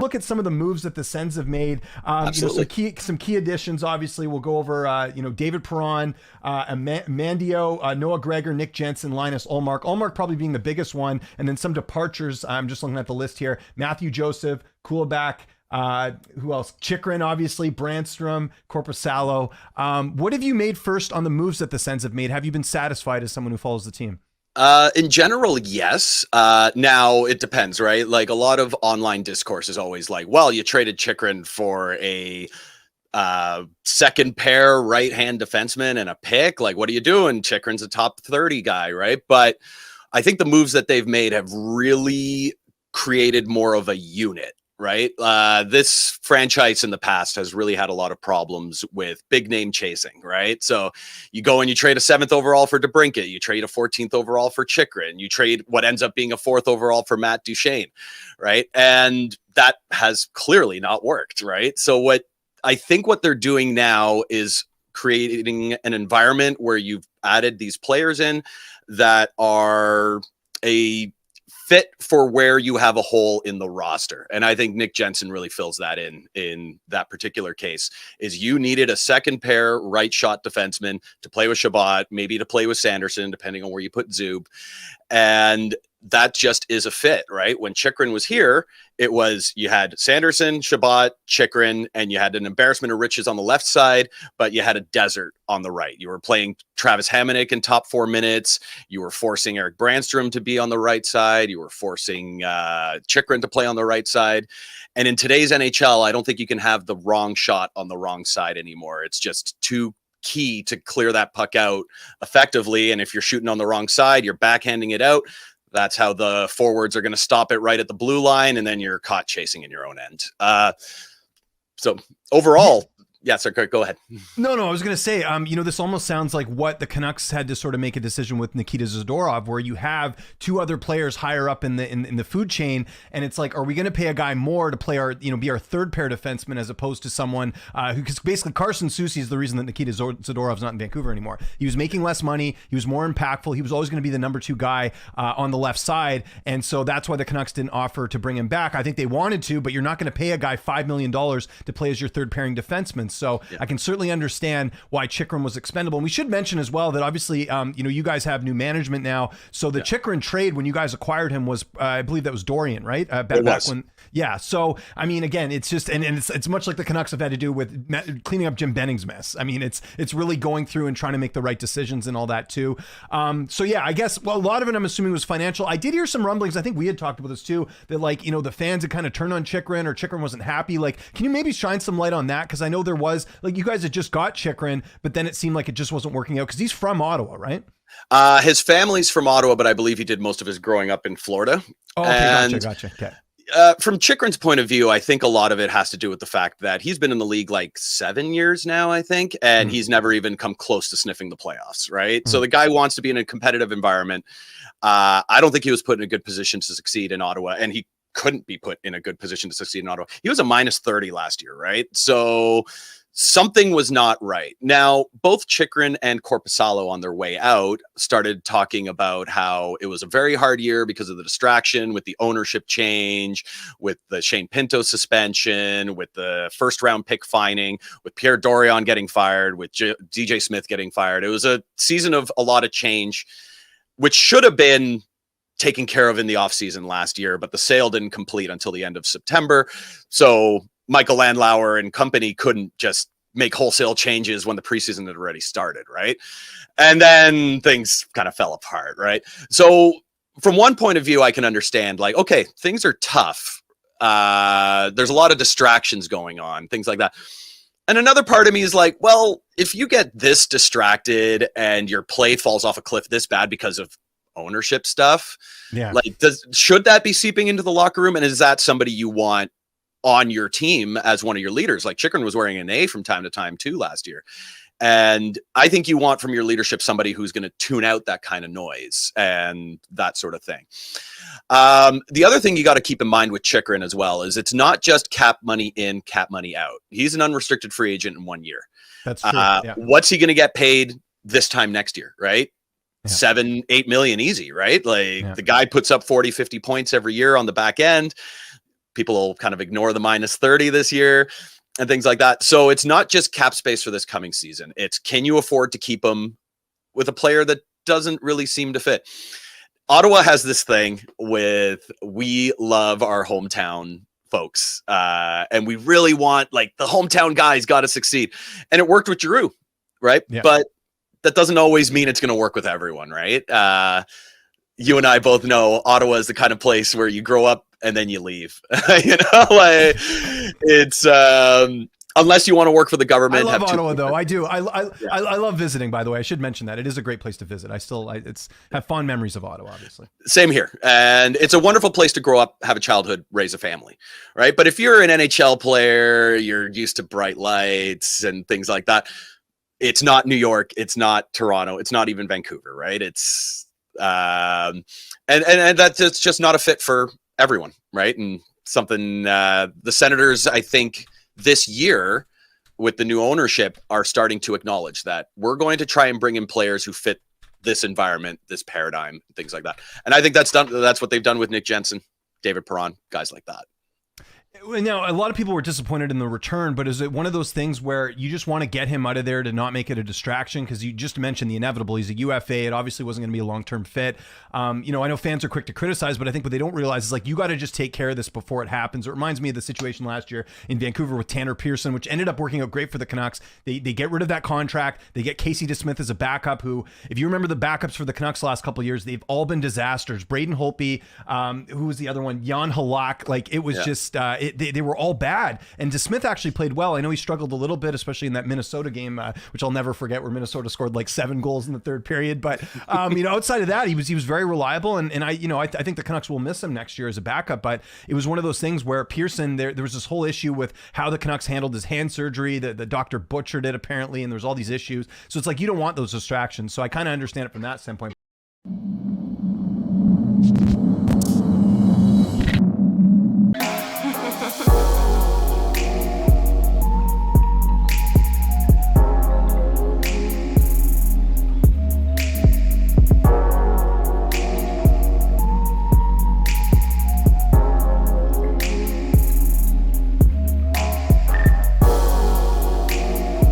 look at some of the moves that the Sens have made. Some key additions. Obviously, we'll go over. David Perron, Mandio, Noah Gregor, Nick Jensen, Linus Ullmark. Ullmark probably being the biggest one, and then some departures. I'm just looking at the list here. Matthew Joseph, Kuhlback. Who else? Chychrun, obviously, Brandstrom, Korpisalo. What have you made first on the moves that the Sens have made? Have you been satisfied as someone who follows the team? In general, yes. Now it depends, right? Like a lot of online discourse is always like, well, you traded Chychrun for a second pair right-hand defenseman and a pick. Like, what are you doing? Chychrun's a top 30 guy, right? But I think the moves that they've made have really created more of a unit. Right. This franchise in the past has really had a lot of problems with big name chasing. Right. So you go and you trade a 7th overall for DeBrincat. You trade a 14th overall for Chychrun. You trade what ends up being a 4th overall for Matt Duchene. Right. And that has clearly not worked. Right. So what they're doing now is creating an environment where you've added these players in that are a fit for where you have a hole in the roster. And I think Nick Jensen really fills that in that particular case. Is you needed a second pair right shot defenseman to play with Chabot, maybe to play with Sanderson, depending on where you put Zub. And that just is a fit, right? When Chychrun was here, it was you had Sanderson, Chabot, Chychrun, and you had an embarrassment of riches on the left side, but you had a desert on the right. You were playing Travis Hamonic in top 4 minutes. You were forcing Eric Brandstrom to be on the right side. You were forcing Chychrun to play on the right side. And in today's NHL, I don't think you can have the wrong shot on the wrong side anymore. It's just too key to clear that puck out effectively. And if you're shooting on the wrong side, you're backhanding it out. That's how the forwards are going to stop it right at the blue line, and then you're caught chasing in your own end. So overall, yeah, sir, go ahead. No, I was going to say, this almost sounds like what the Canucks had to sort of make a decision with Nikita Zadorov, where you have 2 other players higher up in the food chain, and it's like, are we going to pay a guy more to play be our third pair defenseman as opposed to someone because basically Carson Soucy is the reason that Nikita Zadorov's not in Vancouver anymore. He was making less money, he was more impactful, he was always going to be the number 2 guy on the left side, and so that's why the Canucks didn't offer to bring him back. I think they wanted to, but you're not going to pay a guy $5 million to play as your third pairing defenseman. So yeah. I can certainly understand why Chychrun was expendable. And we should mention as well that obviously, you guys have new management now. So the Chychrun trade, when you guys acquired him, was I believe that was Dorian, right? Back when. Yeah. So, I mean, again, it's just, and it's much like the Canucks have had to do with cleaning up Jim Benning's mess. I mean, it's really going through and trying to make the right decisions and all that too. So yeah, I guess, well, a lot of it I'm assuming was financial. I did hear some rumblings. I think we had talked about this too, that the fans had kind of turned on Chychrun, or Chychrun wasn't happy. Like, can you maybe shine some light on that? Cause I know there was, like, you guys had just got Chychrun, but then it seemed like it just wasn't working out because he's from Ottawa, right? His family's from Ottawa, but I believe he did most of his growing up in Florida. Oh, okay, gotcha. Okay. From Chychrun's point of view, I think a lot of it has to do with the fact that he's been in the league like 7 years now, I think, and he's never even come close to sniffing the playoffs, right? So the guy wants to be in a competitive environment. I don't think he was put in a good position to succeed in Ottawa, and he couldn't be put in a good position to succeed in Ottawa. He was a -30 last year, right? So something was not right. Now, both Chychrun and Korpisalo on their way out started talking about how it was a very hard year because of the distraction with the ownership change, with the Shane Pinto suspension, with the first-round pick fining, with Pierre Dorion getting fired, with DJ Smith getting fired. It was a season of a lot of change, which should have been taken care of in the offseason last year, but the sale didn't complete until the end of September. So Michael Landauer and company couldn't just make wholesale changes when the preseason had already started, right? And then things kind of fell apart, right? So from one point of view, I can understand, like, okay, things are tough. There's a lot of distractions going on, things like that. And another part of me is like, well, if you get this distracted and your play falls off a cliff this bad because of ownership stuff, like, should that be seeping into the locker room? And is that somebody you want on your team as one of your leaders? Like, Chychrun was wearing an A from time to time too last year. And I think you want from your leadership somebody who's going to tune out that kind of noise and that sort of thing. The other thing you got to keep in mind with Chychrun as well is it's not just cap money in, cap money out. He's an unrestricted free agent in 1 year. That's true. What's he going to get paid this time next year, right? 7-8 million easy, right? Like, the guy puts up 40-50 points every year on the back end. people will kind of ignore the -30 this year and things like that. So it's not just cap space for this coming season. It's, can you afford to keep him with a player that doesn't really seem to fit? Ottawa has this thing with, we love our hometown folks, and we really want, like, the hometown guys got to succeed. And it worked with Giroux, right? Yeah. But that doesn't always mean it's going to work with everyone, right? You and I both know Ottawa is the kind of place where you grow up and then you leave. You know, like, it's unless you want to work for the government. I love Ottawa, though. I do. I love visiting, by the way. I should mention that. It is a great place to visit. I have fond memories of Ottawa, obviously. Same here. And it's a wonderful place to grow up, have a childhood, raise a family, right? But if you're an NHL player, you're used to bright lights and things like that. It's not New York. It's not Toronto. It's not even Vancouver, right? It's and that's, it's just not a fit for everyone, right? And something the Senators, I think, this year with the new ownership are starting to acknowledge that we're going to try and bring in players who fit this environment, this paradigm, things like that. And I think that's what they've done with Nick Jensen, David Perron, guys like that. Now, a lot of people were disappointed in the return, but is it one of those things where you just want to get him out of there to not make it a distraction? Because you just mentioned the inevitable. He's a UFA. It obviously wasn't going to be a long-term fit. I know fans are quick to criticize, but I think what they don't realize is, like, you got to just take care of this before it happens. It reminds me of the situation last year in Vancouver with Tanner Pearson, which ended up working out great for the Canucks. They get rid of that contract. They get Casey DeSmith as a backup, who, if you remember the backups for the Canucks the last couple of years, they've all been disasters. Braden Holtby, who was the other one? Jan Halak. Like, it was just, they were all bad. And DeSmith actually played well. I know he struggled a little bit, especially in that Minnesota game, which I'll never forget, where Minnesota scored like 7 goals in the third period. But outside of that, he was very reliable. And I think the Canucks will miss him next year as a backup. But it was one of those things where Pearson, there was this whole issue with how the Canucks handled his hand surgery. The doctor butchered it apparently, and there was all these issues. So it's like, you don't want those distractions. So I kind of understand it from that standpoint.